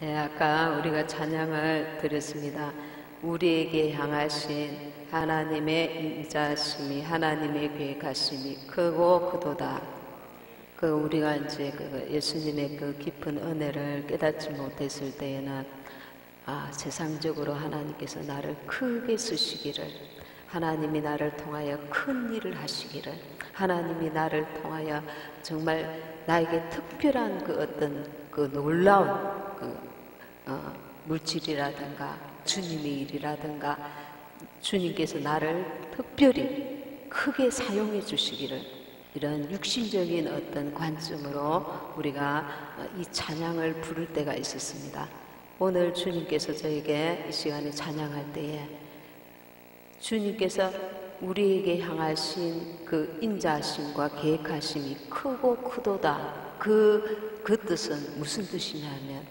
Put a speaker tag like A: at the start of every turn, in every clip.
A: 네, 아까 우리가 찬양을 드렸습니다. 우리에게 향하신 하나님의 인자심이, 하나님의 계획하심이 크고 크도다. 우리가 이제 예수님의 그 깊은 은혜를 깨닫지 못했을 때에는 세상적으로 하나님께서 나를 크게 쓰시기를, 하나님이 나를 통하여 큰 일을 하시기를, 하나님이 나를 통하여 정말 나에게 특별한 그 어떤 그 놀라운 물질이라든가 주님의 일이라든가 주님께서 나를 특별히 크게 사용해 주시기를, 이런 육신적인 어떤 관점으로 우리가 이 찬양을 부를 때가 있었습니다. 오늘 주님께서 저에게 이 시간에 찬양할 때에 주님께서 우리에게 향하신 그 인자하심과 계획하심이 크고 크도다. 그 뜻은 무슨 뜻이냐면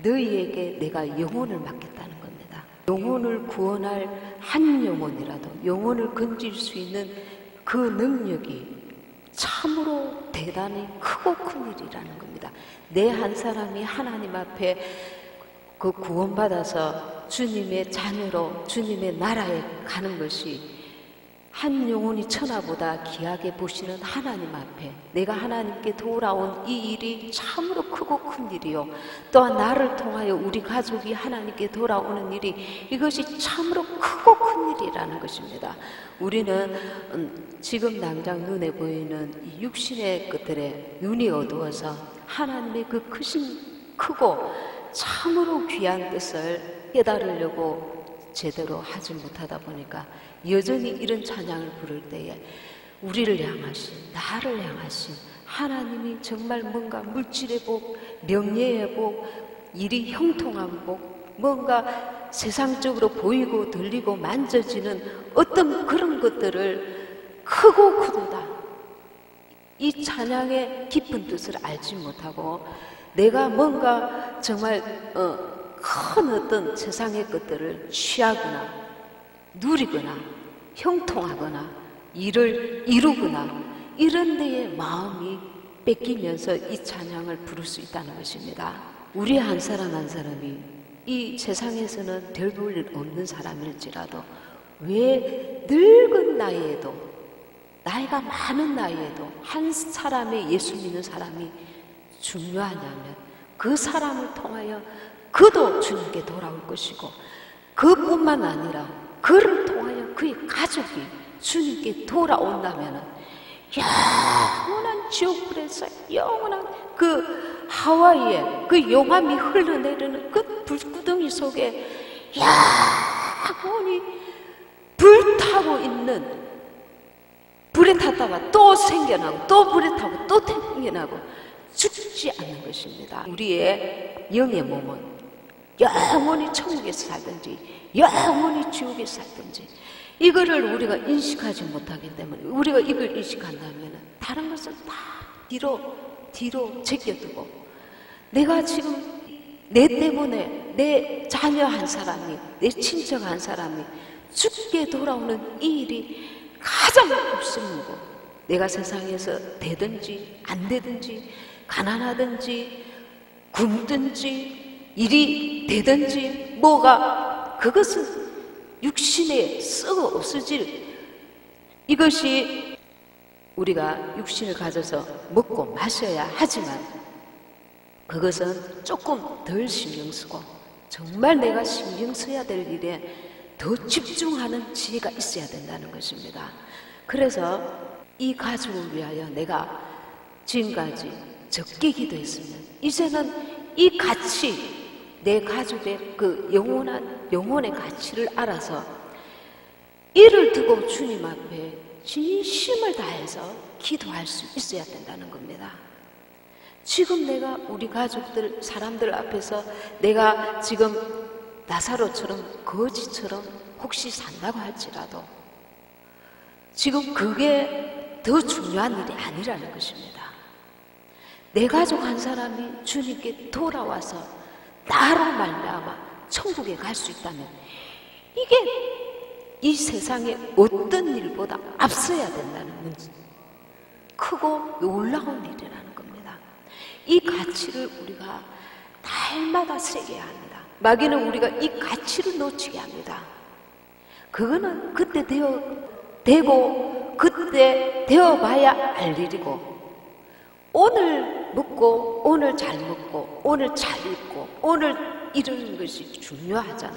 A: 너희에게 내가 영혼을 맡겼다는 겁니다. 영혼을 구원할 한 영혼이라도, 영혼을 건질 수 있는 그 능력이 참으로 대단히 크고 큰 일이라는 겁니다. 내 한 사람이 하나님 앞에 그 구원받아서 주님의 자녀로 주님의 나라에 가는 것이 한 영혼이 천하보다 귀하게 보시는 하나님 앞에 내가 하나님께 돌아온 이 일이 참으로 크고 큰 일이요, 또한 나를 통하여 우리 가족이 하나님께 돌아오는 일이, 이것이 참으로 크고 큰 일이라는 것입니다. 우리는 지금 당장 눈에 보이는 이 육신의 것들에 눈이 어두워서 하나님의 그 크고 참으로 귀한 뜻을 깨달으려고 제대로 하지 못하다 보니까 여전히 이런 찬양을 부를 때에 우리를 향하신, 나를 향하신 하나님이 정말 뭔가 물질의 복, 명예의 복, 일이 형통한 복, 뭔가 세상적으로 보이고 들리고 만져지는 어떤 그런 것들을 크고 크도다, 이 찬양의 깊은 뜻을 알지 못하고 내가 뭔가 정말 큰 어떤 세상의 것들을 취하거나 누리거나 형통하거나 일을 이루거나 이런 데에 마음이 뺏기면서 이 찬양을 부를 수 있다는 것입니다. 우리 한 사람 한 사람이 이 세상에서는 별 볼 일 없는 사람일지라도 왜 늙은 나이에도, 나이가 많은 나이에도 한 사람의 예수 믿는 사람이 중요하냐면 그 사람을 통하여 그도 주님께 돌아올 것이고, 그뿐만 아니라 그를 통하여 그의 가족이 주님께 돌아온다면 영원한 지옥불에서 영원한 그 하와이에 그 용암이 흘러내리는 그 불구덩이 속에 영원히 불타고 있는, 불에 탔다가 또 생겨나고 또 불에 타고 또 생겨나고 죽지 않는 것입니다. 우리의 영의 몸은 영원히 천국에서 살든지 영원히 지옥에서 살든지 이거를 우리가 인식하지 못하기 때문에, 우리가 이걸 인식한다면 다른 것을 다 뒤로 제껴두고 내가 지금 내 때문에 내 자녀 한 사람이, 내 친척 한 사람이 죽게 돌아오는 이 일이 가장 곱씹고, 내가 세상에서 되든지 안 되든지 가난하든지 굶든지 일이 되든지 뭐가, 그것은 육신에 썩어 없어질, 이것이 우리가 육신을 가져서 먹고 마셔야 하지만 그것은 조금 덜 신경 쓰고 정말 내가 신경 써야 될 일에 더 집중하는 지혜가 있어야 된다는 것입니다. 그래서 이 가족을 위하여 내가 지금까지 적게 기도했으면 이제는 이 가치, 내 가족의 그 영혼의 가치를 알아서 이를 두고 주님 앞에 진심을 다해서 기도할 수 있어야 된다는 겁니다. 지금 내가 우리 가족들, 사람들 앞에서 내가 지금 나사로처럼 거지처럼 혹시 산다고 할지라도 지금 그게 더 중요한 일이 아니라는 것입니다. 내 가족 한 사람이 주님께 돌아와서 나로 말미암아 천국에 갈 수 있다면 이게 이 세상의 어떤 일보다 앞서야 된다는 문제, 크고 놀라운 일이라는 겁니다. 이 가치를 우리가 날마다 새겨야 합니다. 마귀는 우리가 이 가치를 놓치게 합니다. 그거는 그때 되고 그때 되어봐야 알 일이고, 오늘 먹고 오늘 잘 먹고 오늘 잘 입고 오늘 이러는 것이 중요하죠.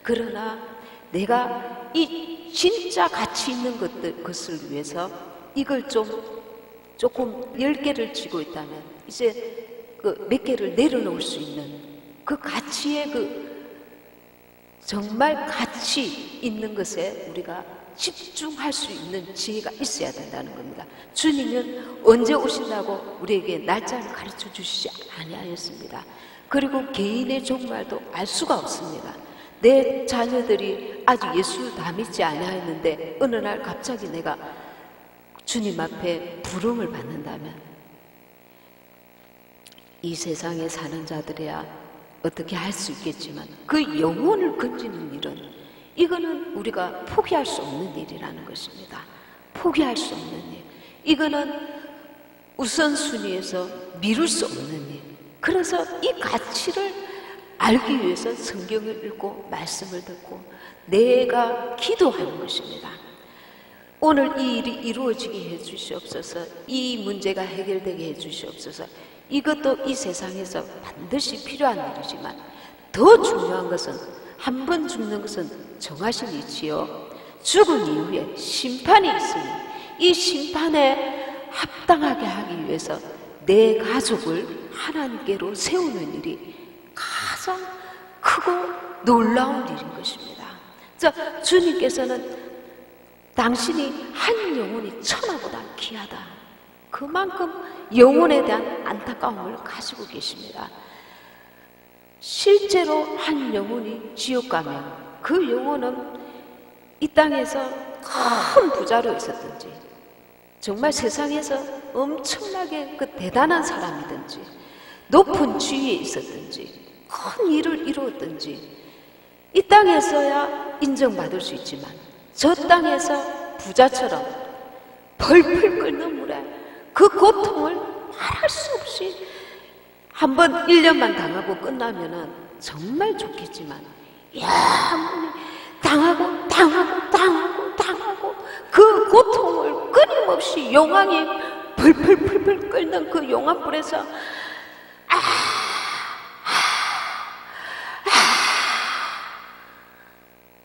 A: 그러나 내가 이 진짜 가치 있는 것을 위해서 이걸 조금 10개를 쥐고 있다면 이제 그 몇 개를 내려놓을 수 있는 그 가치의 정말 가치 있는 것에 우리가 집중할 수 있는 지혜가 있어야 된다는 겁니다. 주님은 언제 오신다고 우리에게 날짜를 가르쳐 주시지 아니하였습니다. 그리고 개인의 종말도 알 수가 없습니다. 내 자녀들이 아직 예수 다 믿지 아니하였는데 어느 날 갑자기 내가 주님 앞에 부름을 받는다면 이 세상에 사는 자들이야 어떻게 할 수 있겠지만 그 영혼을 건지는 일은, 이거는 우리가 포기할 수 없는 일이라는 것입니다. 포기할 수 없는 일. 이거는 우선순위에서 미룰 수 없는 일. 그래서 이 가치를 알기 위해서 성경을 읽고 말씀을 듣고 내가 기도하는 것입니다. 오늘 이 일이 이루어지게 해주시옵소서. 이 문제가 해결되게 해주시옵소서. 이것도 이 세상에서 반드시 필요한 일이지만 더 중요한 것은, 한 번 죽는 것은 정하신 이치요 죽은 이후에 심판이 있으니 이 심판에 합당하게 하기 위해서 내 가족을 하나님께로 세우는 일이 가장 크고 놀라운 일인 것입니다. 자, 주님께서는 당신이 한 영혼이 천하보다 귀하다, 그만큼 영혼에 대한 안타까움을 가지고 계십니다. 실제로 한 영혼이 지옥 가면 그 영혼은 이 땅에서 큰 부자로 있었든지, 정말 세상에서 엄청나게 그 대단한 사람이든지, 높은 지위에 있었든지, 큰 일을 이루었든지, 이 땅에서야 인정받을 수 있지만 저 땅에서 부자처럼 벌풀 끓는 물에 그 고통을 말할 수 없이 한번 1년만 당하고 끝나면은 정말 좋겠지만, 당하고 그 고통을 끊임없이 용왕이 불풀 끓는 그 용왕불에서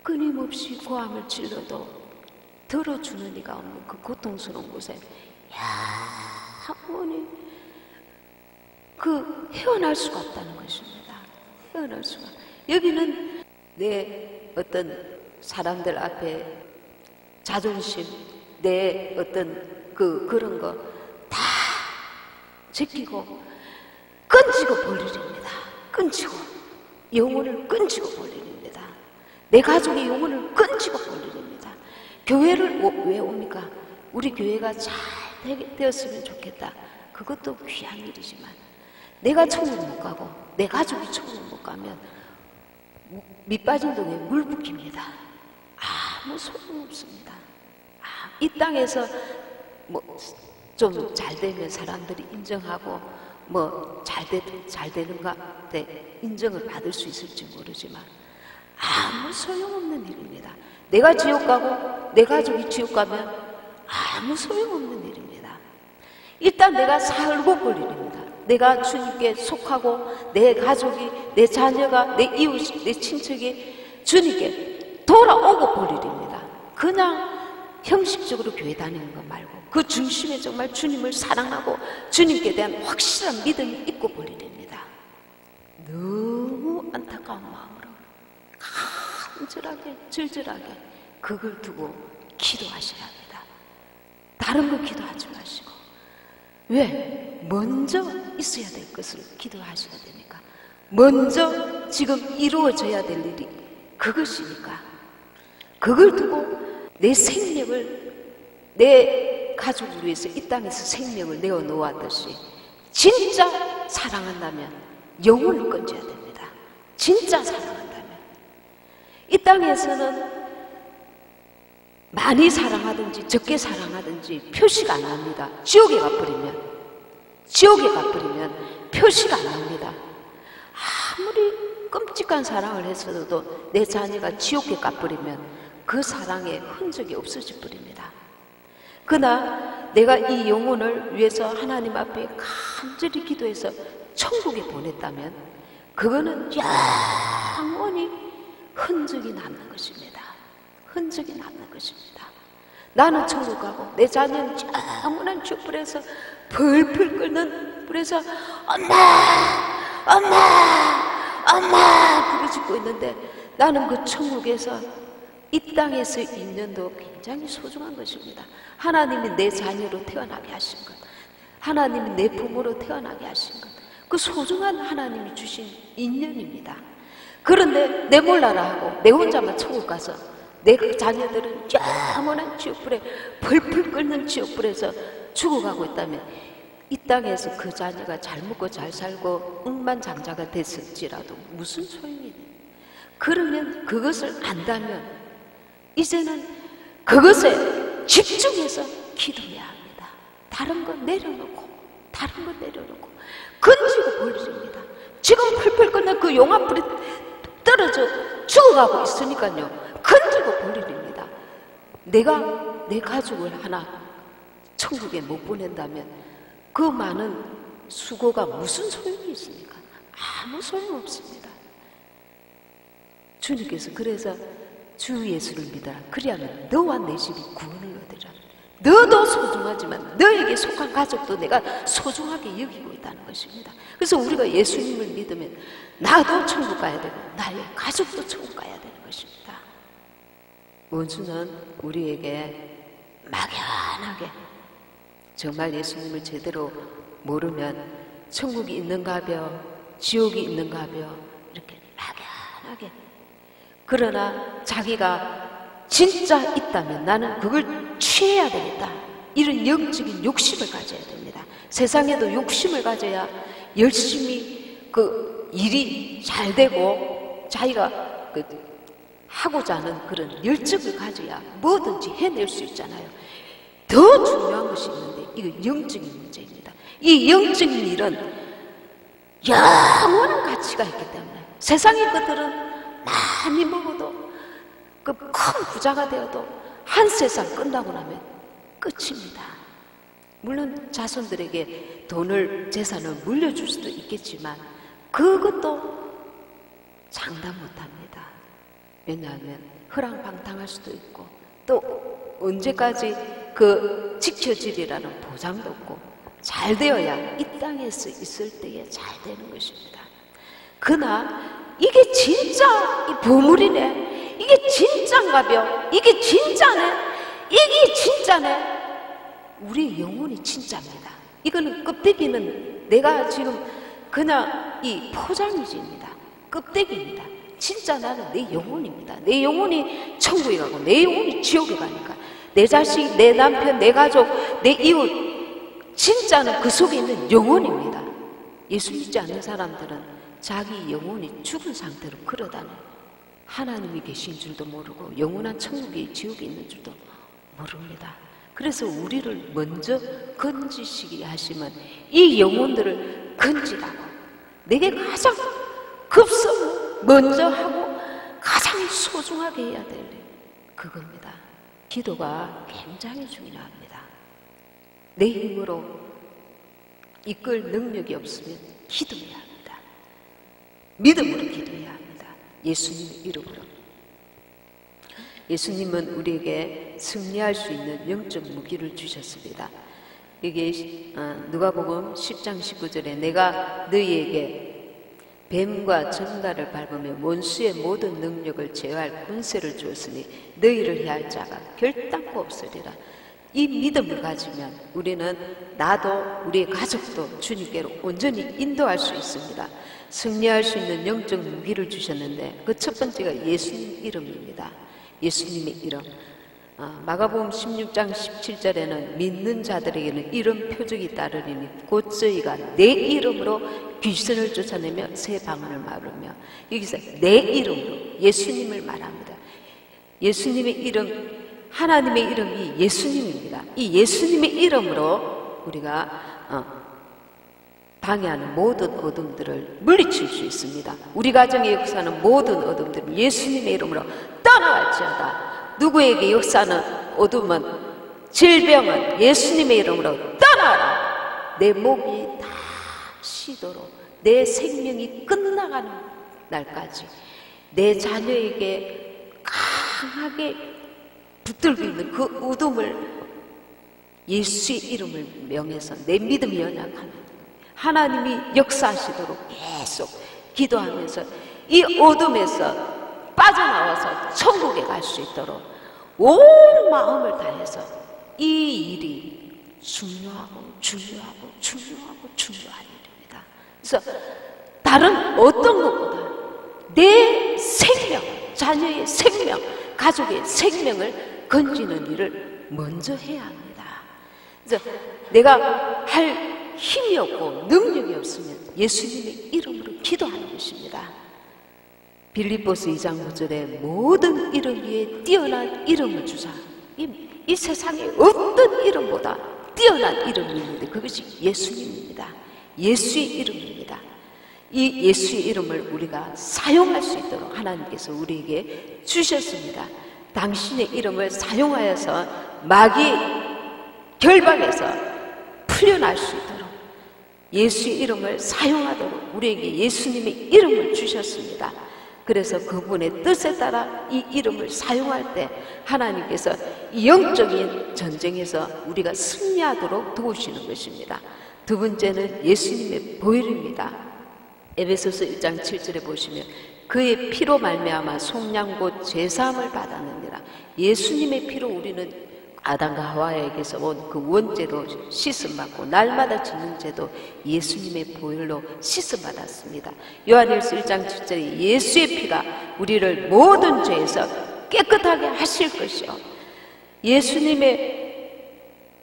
A: 끊임없이 고함을 질러도 들어주는 이가 없는 그 고통스러운 곳에 영원히 헤어날 수가 없다는 것입니다. 헤어날 수가. 여기는 내 어떤 사람들 앞에 자존심, 내 어떤 그런 거 다 제끼고 끈지고 볼 일입니다. 끈지고 영혼을 끈지고 볼 일입니다. 내 가족의 영혼을 끈지고 볼 일입니다. 교회를 왜 옵니까? 우리 교회가 잘 되었으면 좋겠다. 그것도 귀한 일이지만 내가 천국 못 가고 내 가족이 천국 못 가면 밑 빠진 동에 물 붓깁니다. 아무 소용없습니다. 이 땅에서 뭐 좀 잘 되면 사람들이 인정하고 뭐 잘 되는가 인정을 받을 수 있을지 모르지만 아무 소용없는 일입니다. 내가 지옥 가고 내 가족이 지옥 가면 아무 소용없는 일입니다. 일단 내가 살고 볼 일입니다. 내가 주님께 속하고 내 가족이, 내 자녀가, 내 이웃, 내 친척이 주님께 돌아오고 볼 일입니다. 그냥 형식적으로 교회 다니는 것 말고 그 중심에 정말 주님을 사랑하고 주님께 대한 확실한 믿음이 있고 볼 일입니다. 너무 안타까운 마음으로 간절하게 절절하게 그걸 두고 기도하셔야 합니다. 다른 거 기도하지 마시고. 왜? 먼저 있어야 될 것을 기도하셔야 됩니까? 먼저 지금 이루어져야 될 일이 그것이니까 그걸 두고 내 생명을, 내 가족을 위해서 이 땅에서 생명을 내어 놓았듯이 진짜 사랑한다면 영혼을 건져야 됩니다. 진짜 사랑한다면. 이 땅에서는 많이 사랑하든지 적게 사랑하든지 표시가 안 납니다. 지옥에 가버리면 표시가 안 납니다. 끔찍한 사랑을 했어도 내 자녀가 지옥에 가버리면 그 사랑의 흔적이 없어져 버립니다. 그러나 내가 이 영혼을 위해서 하나님 앞에 간절히 기도해서 천국에 보냈다면 그거는 영원히 흔적이 남는 것입니다. 흔적이 남는 것입니다. 나는 천국 가고 내 자녀는 영원한 촛불에서 벌벌 끓는 불에서 엄마 엄마 엄마 부르짖고 있는데 나는 그 천국에서 이 땅에서 1년도 굉장히 소중한 것입니다. 하나님이 내 자녀로 태어나게 하신 것, 하나님이 내 부모로 태어나게 하신 것, 그 소중한 하나님이 주신 인연입니다. 그런데 내 몰라라 하고 내 혼자만 천국 가서 내 자녀들은 영원한 지옥불에 벌벌 끓는 지옥불에서 죽어가고 있다면 이 땅에서 그 자녀가 잘 먹고 잘 살고 억만장자가 됐을지라도 무슨 소용이냐. 그러면 그것을 안다면 이제는 그것에 집중해서 기도해야 합니다. 다른 거 내려놓고 건지고 버립니다. 지금 펄펄 끓는 그 용암불이 떨어져 죽어가고 있으니까요, 건지고 버립니다. 내가 내 가족을 하나 천국에 못 보낸다면 그 많은 수고가 무슨 소용이 있습니까? 아무 소용없습니다. 주님께서 그래서 주 예수를 믿어라. 그리하면 너와 내 집이 구원을 얻으라. 너도 소중하지만 너에게 속한 가족도 내가 소중하게 여기고 있다는 것입니다. 그래서 우리가 예수님을 믿으면 나도 천국 가야 되고 나의 가족도 천국 가야 되는 것입니다. 원수는 우리에게 막연하게 정말 예수님을 제대로 모르면 천국이 있는가벼 지옥이 영인가벼 이렇게 막연하게, 그러나 자기가 진짜 있다면 나는 그걸 취해야 되겠다, 이런 영적인 욕심을 가져야 됩니다. 세상에도 욕심을 가져야 열심히 그 일이 잘 되고 자기가 그 하고자 하는 그런 열정을 가져야 뭐든지 해낼 수 있잖아요. 더 중요한 것이 있는데 이거 영적인 문제입니다. 이 영적인 일은 영원한 가치가 있기 때문에 세상의 것들은 많이 먹어도 그 큰 부자가 되어도 한 세상 끝나고 나면 끝입니다. 물론 자손들에게 돈을 재산을 물려줄 수도 있겠지만 그것도 장담 못합니다. 왜냐하면 허랑방탕할 수도 있고 또 언제까지 그 지켜지리라는 보장도 없고 잘 되어야 이 땅에서 있을 때에 잘 되는 것입니다. 그러나 이게 진짜 이 보물이네, 이게 진짠가벼, 이게 진짜네, 이게 진짜네. 우리 영혼이 진짜입니다. 이거는 껍데기는 내가 지금 그냥 이 포장지입니다. 껍데기입니다. 진짜 나는 내 영혼입니다. 내 영혼이 천국에 가고 내 영혼이 지옥에 가니까 내 자식, 내 남편, 내 가족, 내 이웃, 진짜는 그 속에 있는 영혼입니다. 예수 믿지 않는 사람들은 자기 영혼이 죽은 상태로 걸어다녀요. 하나님이 계신 줄도 모르고 영원한 천국이 지옥에 있는 줄도 모릅니다. 그래서 우리를 먼저 건지시기 하시면 이 영혼들을 건지라고, 내게 가장 급선 먼저 하고 가장 소중하게 해야 될 일, 그겁니다. 기도가 굉장히 중요합니다. 내 힘으로 이끌 능력이 없으면 기도해야 합니다. 믿음으로 기도해야 합니다. 예수님의 이름으로. 예수님은 우리에게 승리할 수 있는 영적 무기를 주셨습니다. 이게 누가복음 10장 19절에 내가 너희에게 뱀과 전갈을 밟으며 원수의 모든 능력을 제어할 권세를 주었으니 너희를 해할 자가 결단코 없으리라. 이 믿음을 가지면 우리는 나도 우리의 가족도 주님께로 온전히 인도할 수 있습니다. 승리할 수 있는 영적 무기를 주셨는데 그 첫 번째가 예수님 이름입니다. 예수님의 이름. 마가복음 16장 17절에는 믿는 자들에게는 이런 표적이 따르리니 곧 저희가 내 이름으로 귀신을 쫓아내며 새 방언을 말하며, 여기서 내 이름으로 예수님을 말합니다. 예수님의 이름, 하나님의 이름이 예수님입니다. 이 예수님의 이름으로 우리가 방해하는 모든 어둠들을 물리칠 수 있습니다. 우리 가정의 역사는 모든 어둠들은 예수님의 이름으로 떠나갈지어다. 누구에게 역사는 어둠은 질병은 예수님의 이름으로 떠나라. 내 목이 다 쉬도록 내 생명이 끝나가는 날까지 내 자녀에게 강하게 붙들고 있는 그 어둠을 예수의 이름을 명해서 내 믿음이 연약하면 하나님이 역사하시도록 계속 기도하면서 이 어둠에서 빠져나와서 천국에 갈 수 있도록 온 마음을 다해서 이 일이 중요하고 중요하고 중요하고 중요한 일입니다. 그래서 다른 어떤 것보다 내 생명, 자녀의 생명, 가족의 생명을 건지는 일을 먼저 해야 합니다. 그래서 내가 할 힘이 없고 능력이 없으면 예수님의 이름으로 기도하는 것입니다. 빌립보서 2장 9절에 모든 이름 위에 뛰어난 이름을 주사. 이 세상에 어떤 이름보다 뛰어난 이름이 있는데 그것이 예수님입니다. 예수의 이름입니다. 이 예수의 이름을 우리가 사용할 수 있도록 하나님께서 우리에게 주셨습니다. 당신의 이름을 사용하여서 마귀 결박에서 풀려날 수 있도록 예수의 이름을 사용하도록 우리에게 예수님의 이름을 주셨습니다. 그래서 그분의 뜻에 따라 이 이름을 사용할 때 하나님께서 이 영적인 전쟁에서 우리가 승리하도록 도우시는 것입니다. 두 번째는 예수님의 보혈입니다. 에베소서 1장 7절에 보시면 그의 피로 말미암아 속량 곧 죄사함을 받았느니라. 예수님의 피로 우리는 아담과 하와에게서 온 그 원죄도 씻음받고 날마다 짓는 죄도 예수님의 보혈로 씻음받았습니다. 요한일서 1장 7절에 예수의 피가 우리를 모든 죄에서 깨끗하게 하실 것이요 예수님의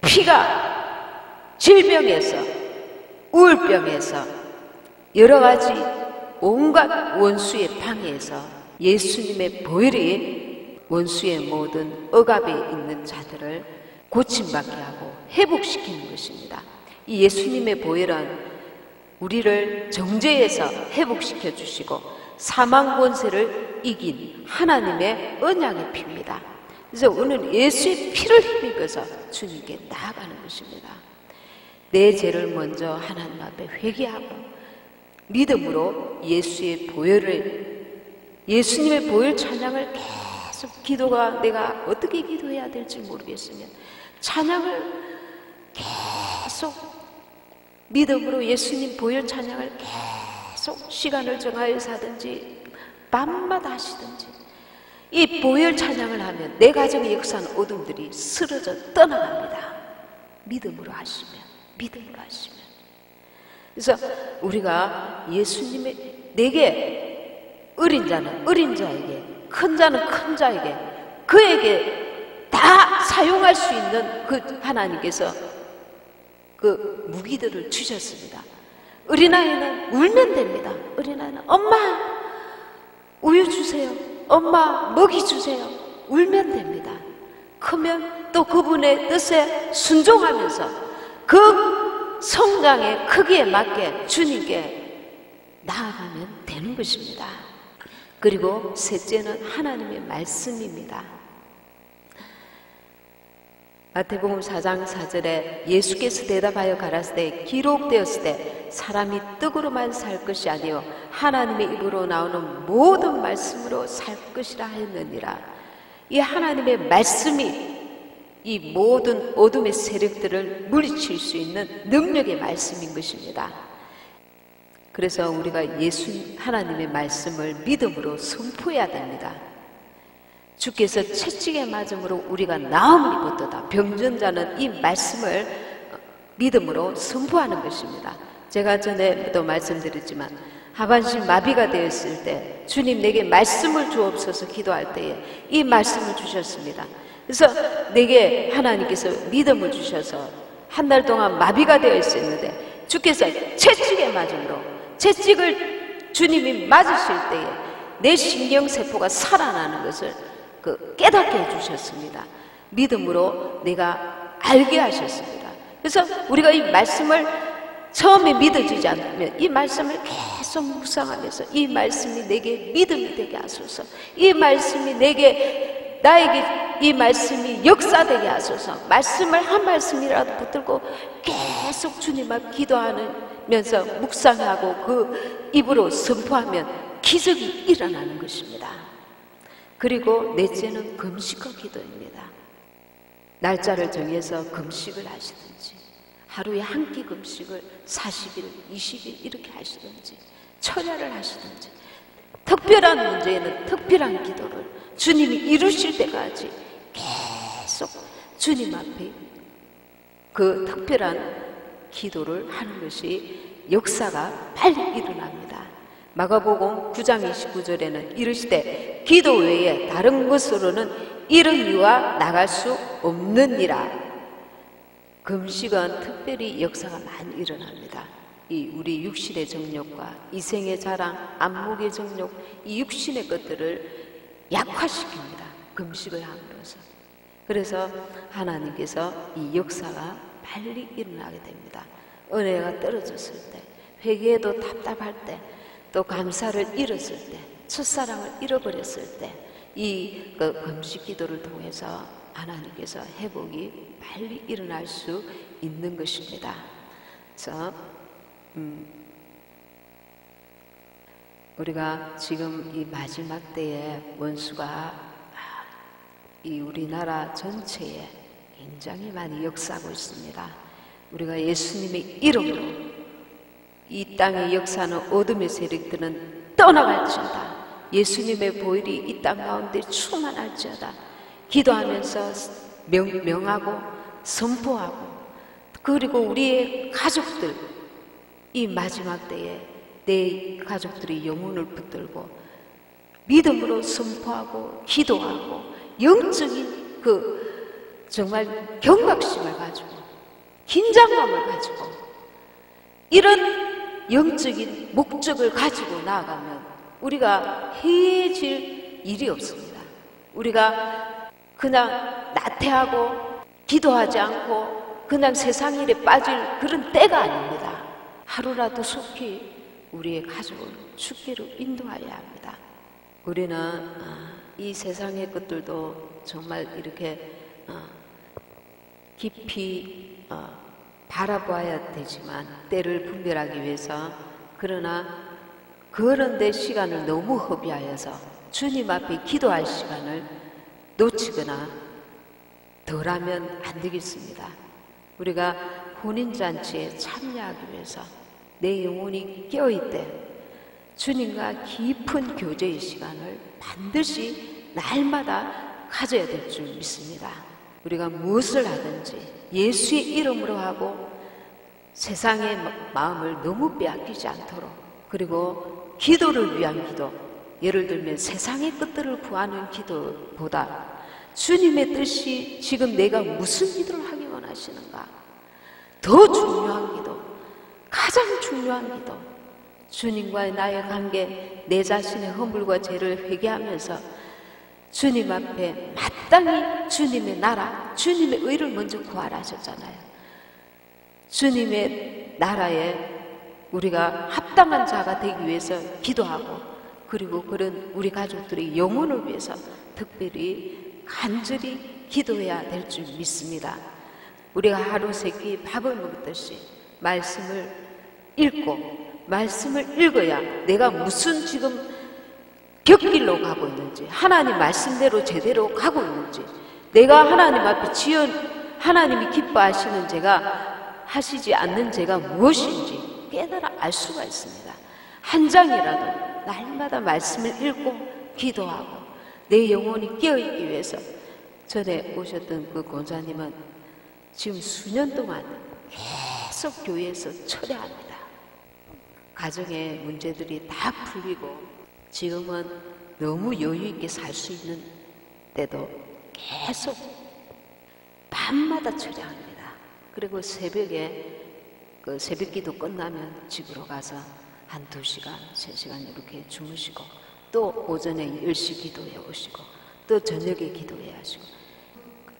A: 피가 질병에서 우울병에서 여러 가지 온갖 원수의 방해에서 예수님의 보혈이 원수의 모든 억압에 있는 자들을 고침받게 하고 회복시키는 것입니다. 이 예수님의 보혈은 우리를 정죄에서 회복시켜 주시고 사망 권세를 이긴 하나님의 언약의 피입니다. 그래서 오늘 예수의 피를 힘입어서 주님께 나아가는 것입니다. 내 죄를 먼저 하나님 앞에 회개하고 믿음으로 예수의 보혈을 예수님의 보혈 찬양을 계속 기도가 내가 어떻게 기도해야 될지 모르겠으면 찬양을 계속 믿음으로 예수님 보혈 찬양을 계속 시간을 정하여서 하든지 밤마다 하시든지 이 보혈 찬양을 하면 내 가정의 역사는 어둠들이 쓰러져 떠나갑니다. 믿음으로 하시면 믿음으로 하시면 그래서 우리가 예수님의 내게 어린 자는 어린 자에게 큰 자는 큰 자에게 그에게 다 사용할 수 있는 그 하나님께서 그 무기들을 주셨습니다. 어린아이는 울면 됩니다. 어린아이는 엄마 우유 주세요. 엄마 먹이 주세요. 울면 됩니다. 크면 또 그분의 뜻에 순종하면서 그 성장의 크기에 맞게 주님께 나아가면 되는 것입니다. 그리고 셋째는 하나님의 말씀입니다. 마태복음 4장 4절에 예수께서 대답하여 가라사대 기록되었을 때 사람이 떡으로만 살 것이 아니요 하나님의 입으로 나오는 모든 말씀으로 살 것이라 하였느니라. 이 하나님의 말씀이 이 모든 어둠의 세력들을 물리칠 수 있는 능력의 말씀인 것입니다. 그래서 우리가 하나님의 말씀을 믿음으로 선포해야 됩니다. 주께서 채찍에 맞음으로 우리가 나음을 입었도다. 병전자는 이 말씀을 믿음으로 선포하는 것입니다. 제가 전에도 말씀드렸지만 하반신 마비가 되었을 때 주님 내게 말씀을 주옵소서 기도할 때에 이 말씀을 주셨습니다. 그래서 내게 하나님께서 믿음을 주셔서 한 달 동안 마비가 되어 있었는데 주께서 채찍에 맞음으로 채찍을 주님이 맞으실 때에 내 신경세포가 살아나는 것을 깨닫게 해주셨습니다. 믿음으로 내가 알게 하셨습니다. 그래서 우리가 이 말씀을 처음에 믿어지지 않으면 이 말씀을 계속 묵상하면서 이 말씀이 내게 믿음이 되게 하소서, 이 말씀이 나에게 이 말씀이 역사되게 하소서, 말씀을 한 말씀이라도 붙들고 계속 주님 앞 기도하면서 묵상하고 그 입으로 선포하면 기적이 일어나는 것입니다. 그리고 넷째는 금식과 기도입니다. 날짜를 정해서 금식을 하시든지, 하루에 한 끼 금식을 40일, 20일 이렇게 하시든지, 철야를 하시든지, 특별한 문제에는 특별한 기도를 주님이 이루실 때까지 계속 주님 앞에 그 특별한 기도를 하는 것이 역사가 빨리 일어납니다. 마가복음 9장 29절에는 이르시되 기도 외에 다른 것으로는 이런 이유와 나갈 수 없느니라. 금식은 특별히 역사가 많이 일어납니다. 이 우리 육신의 정욕과 이생의 자랑, 안목의 정욕, 이 육신의 것들을 약화시킵니다. 금식을 함으로써. 그래서 하나님께서 이 역사가 빨리 일어나게 됩니다. 은혜가 떨어졌을 때, 회개에도 답답할 때, 또 감사를 잃었을 때, 첫사랑을 잃어버렸을 때, 이 금식 기도를 통해서 하나님께서 회복이 빨리 일어날 수 있는 것입니다. 우리가 지금 이 마지막 때에 원수가 이 우리나라 전체에 굉장히 많이 역사하고 있습니다. 우리가 예수님의 이름으로 이 땅의 역사는 어둠의 세력들은 떠나갈지어다. 예수님의 보혈이 이 땅 가운데 충만할지어다. 기도하면서 명하고 선포하고, 그리고 우리의 가족들, 이 마지막 때에 내 가족들이 영혼을 붙들고 믿음으로 선포하고 기도하고 영적인 정말 경각심을 가지고 긴장감을 가지고 이런 영적인 목적을 가지고 나아가면 우리가 해해질 일이 없습니다. 우리가 그냥 나태하고 기도하지 않고 그냥 세상 일에 빠질 그런 때가 아닙니다. 하루라도 속히 우리의 가족을 죽기로 인도하여야 합니다. 우리는 이 세상의 것들도 정말 이렇게 깊이 바라봐야 되지만 때를 분별하기 위해서, 그러나 그런 데 시간을 너무 허비하여서 주님 앞에 기도할 시간을 놓치거나 덜하면 안 되겠습니다. 우리가 혼인잔치에 참여하기 위해서 내 영혼이 깨어있되 주님과 깊은 교제의 시간을 반드시 날마다 가져야 될 줄 믿습니다. 우리가 무엇을 하든지 예수의 이름으로 하고 세상의 마음을 너무 빼앗기지 않도록, 그리고 기도를 위한 기도, 예를 들면 세상의 것들을 구하는 기도보다 주님의 뜻이 지금 내가 무슨 기도를 하기 원하시는가, 더 중요한 기도, 가장 중요한 기도, 주님과의 나의 관계, 내 자신의 허물과 죄를 회개하면서 주님 앞에 마땅히 주님의 나라, 주님의 의를 먼저 구하라 하셨잖아요. 주님의 나라에 우리가 합당한 자가 되기 위해서 기도하고, 그리고 그런 우리 가족들의 영혼을 위해서 특별히 간절히 기도해야 될 줄 믿습니다. 우리가 하루 세 끼 밥을 먹듯이 말씀을 읽고, 말씀을 읽어야 내가 무슨 지금 벽길로 가고 있는지, 하나님 말씀대로 제대로 가고 있는지, 내가 하나님 앞에 하나님이 기뻐하시는 죄가 하시지 않는 죄가 무엇인지 깨달아 알 수가 있습니다. 한 장이라도 날마다 말씀을 읽고 기도하고 내 영혼이 깨어있기 위해서. 전에 오셨던 그 권사님은 지금 수년 동안 계속 교회에서 철야합니다. 가정의 문제들이 다 풀리고 지금은 너무 여유 있게 살 수 있는 때도 계속 밤마다 철야합니다. 그리고 새벽에 그 새벽기도 끝나면 집으로 가서 한 2시간, 3시간 이렇게 주무시고, 또 오전에 10시 기도해 오시고, 또 저녁에 기도해 하시고,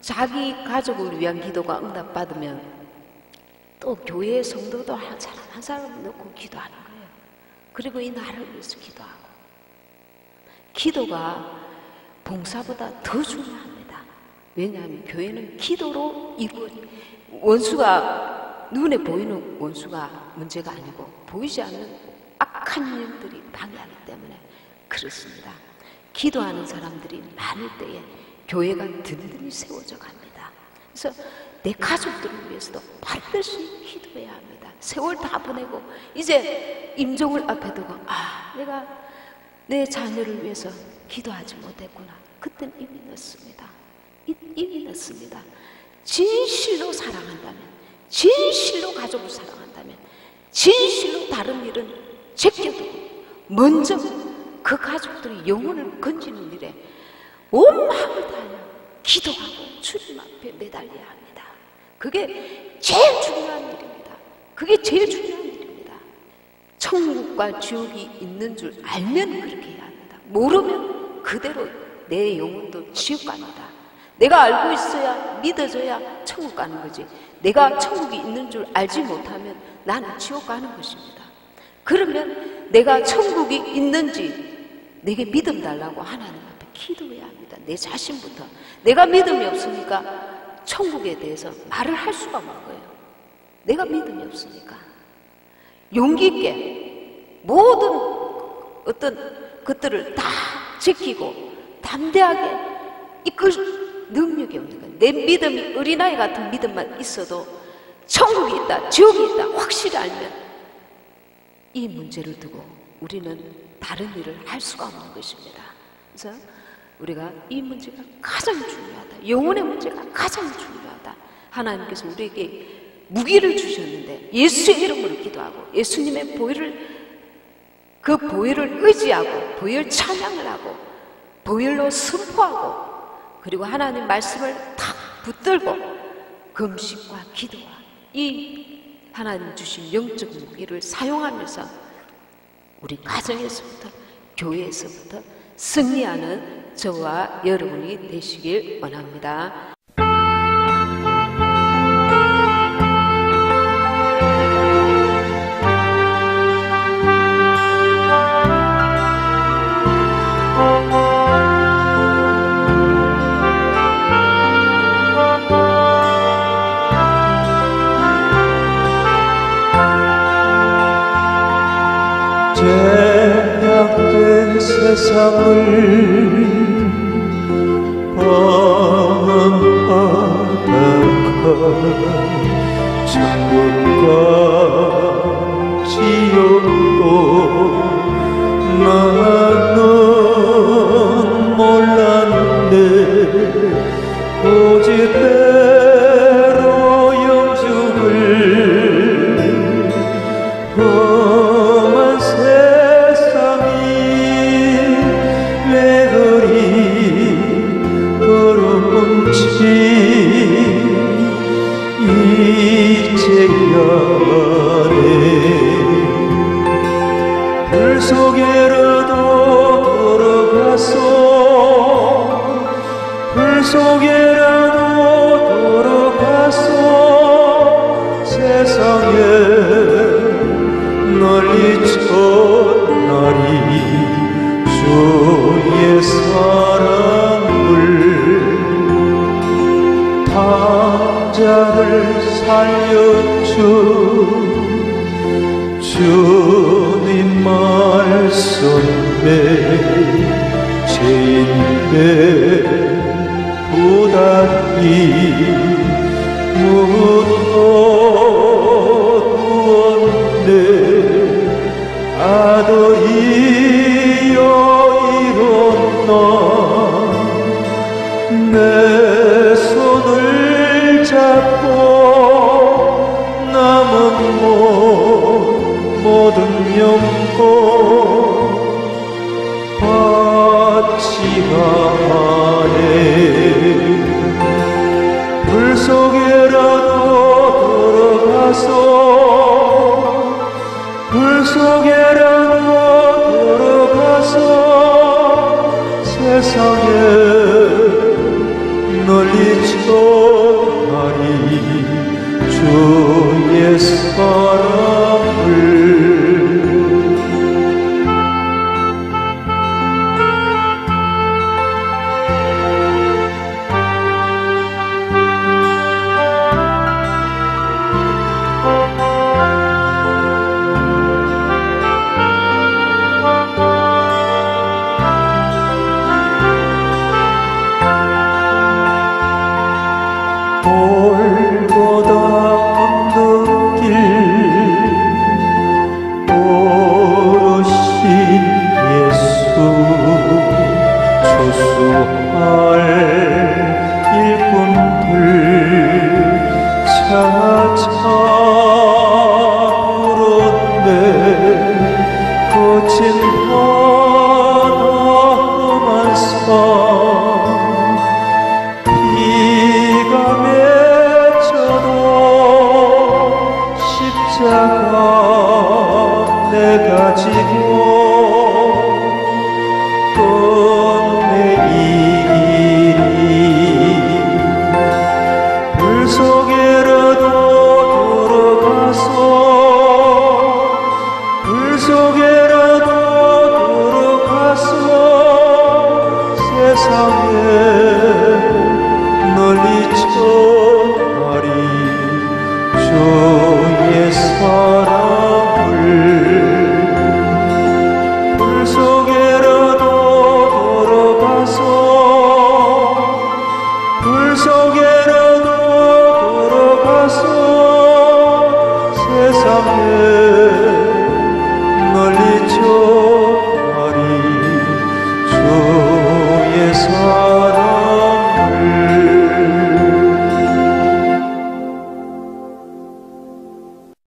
A: 자기 가족을 위한 기도가 응답받으면 또 교회 성도도 한 사람 놓고 기도하는 거예요. 그리고 이 나라를 위해서 기도하고. 기도가 봉사보다 더 중요합니다. 왜냐하면 교회는 기도로 원수가 눈에 보이는 원수가 문제가 아니고 보이지 않는 악한 영들이 방해하기 때문에 그렇습니다. 기도하는 사람들이 많을 때에 교회가 든든히 세워져 갑니다. 그래서 내 가족들을 위해서도 반드시 기도해야 합니다. 세월 다 보내고 이제 임종을 앞에 두고 내가 내 자녀를 위해서 기도하지 못했구나. 그땐 이미 늦습니다. 이미 늦습니다. 진실로 사랑한다면, 진실로 가족을 사랑한다면, 진실로 다른 일은 제껴두고 먼저 그 가족들의 영혼을 건지는 일에 온 마음을 다하여 기도하고 주님 앞에 매달려야 합니다. 그게 제일 중요한 일입니다. 그게 제일 중요한 일입니다. 천국과 지옥이 있는 줄 알면 그렇게 해야 합니다. 모르면 그대로 내 영혼도 지옥 갑니다. 내가 알고 있어야 믿어져야 천국 가는 거지. 내가 천국이 있는 줄 알지 못하면 나는 지옥 가는 것입니다. 그러면 내가 천국이 있는지 내게 믿음 달라고 하나님 앞에 기도해야 합니다. 내 자신부터. 내가 믿음이 없으니까 천국에 대해서 말을 할 수가 없는 거예요. 내가 믿음이 없으니까. 용기 있게 모든 어떤 것들을 다 지키고 담대하게 이끌 능력이 없는 거예요. 내 믿음이 어린아이 같은 믿음만 있어도 천국이 있다, 지옥이 있다 확실히 알면 이 문제를 두고 우리는 다른 일을 할 수가 없는 것입니다. 그래서 우리가 이 문제가 가장 중요하다. 영혼의 문제가 가장 중요하다. 하나님께서 우리에게 무기를 주셨는데 예수의 이름으로 기도하고 예수님의 그 보혈을 의지하고 보혈 찬양을 하고 보혈로 선포하고 그리고 하나님 말씀을 탁 붙들고 금식과 기도와 이 하나님 주신 영적 무기를 사용하면서 우리 가정에서부터 교회에서부터 승리하는 저와 여러분이 되시길 원합니다.
B: 죄악된 세상을 방황하다가 천국과 지옥도 나는 몰랐네. 오직 때로 영죽을 험한 세상이 왜 그리 더러운지 이제야 아네. 불 속에라도 들어가서 불 속에라도 들어가서 세상에 널리 전하리 주의 사랑을. 탕자를 살려준 주님 말씀에 죄인의 부담이 묻어두었네. 아들이여 일어나 내 손을 잡고 남은 모든 영혼 바치하네. 불 속에라도 들어가서 불 속에라도 들어가서 세상에 널리 전하리 주의 속에라도 들어가서 세상에 널리 전하리 주의 사랑